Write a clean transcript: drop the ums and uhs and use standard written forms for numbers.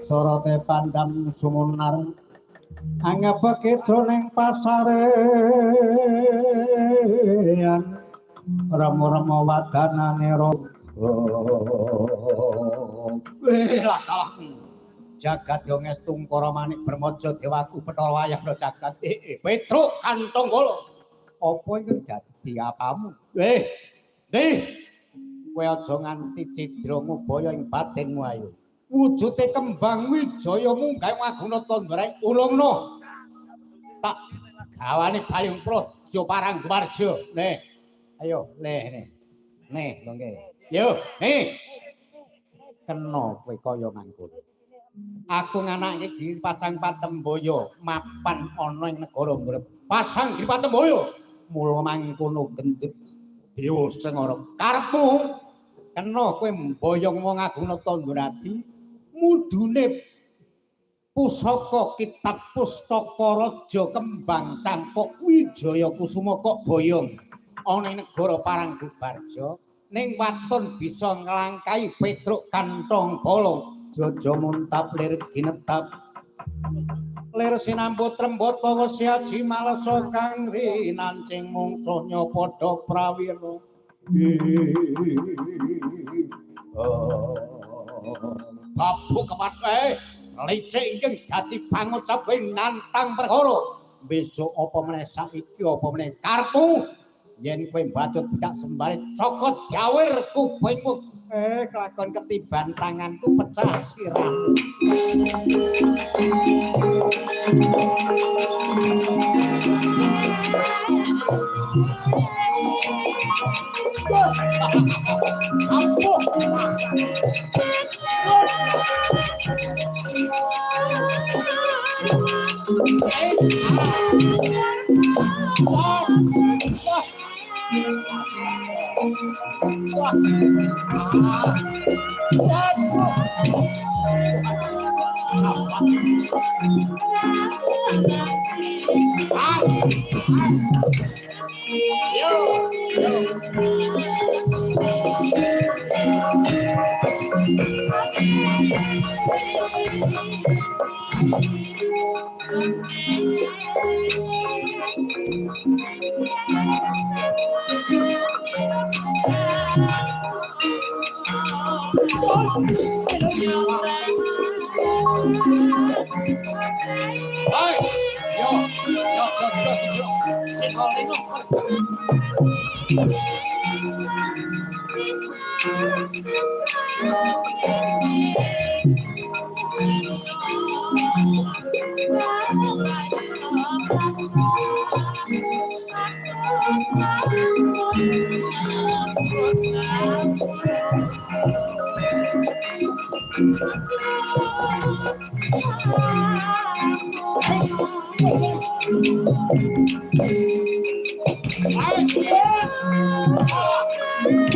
Sorote pandam sumunar angepake jroning pasarean rama-rama wadanane raga lah kalah jagat yo ngestung para manik bermaja dewaku Bathara Wayah jagat Petruk Kantonggala apa iki dadi apamu kowe aja nganti cidra ngubaya ing batinmu ayo wujute kembang wijaya munggah ngaguna tandra ulungna tak gawane baling praja Parangwarja ayo neh longge yo kena kowe kaya mangkono aku nganake Giri Pasang Patemboyo mapan ana ing negara Mrep Pasang Giri Patemboyo mula mangkono gendut dewa Sengara karepmu kena kowe mboyong wong agungna Tandurati mudune pusaka kitab pustaka raja kembang cangkok Wijaya Kusuma kok boyong ana ing negara Parangwarja ning waton bisa nglangkai Petruk Kantonggala jaja muntap lir ginetap lir sinambut trembata wesi aji malesa kang rinancing mungsuhnya padha prawira babu kepat licik ingkang dadi pangucap nantang perkara besok apa meneh saiki apa meneh karepmu yen kowe mbacut tidak sembari cokot jawir kupingmu kelakon ketiban tanganku pecah sirahmu ampuh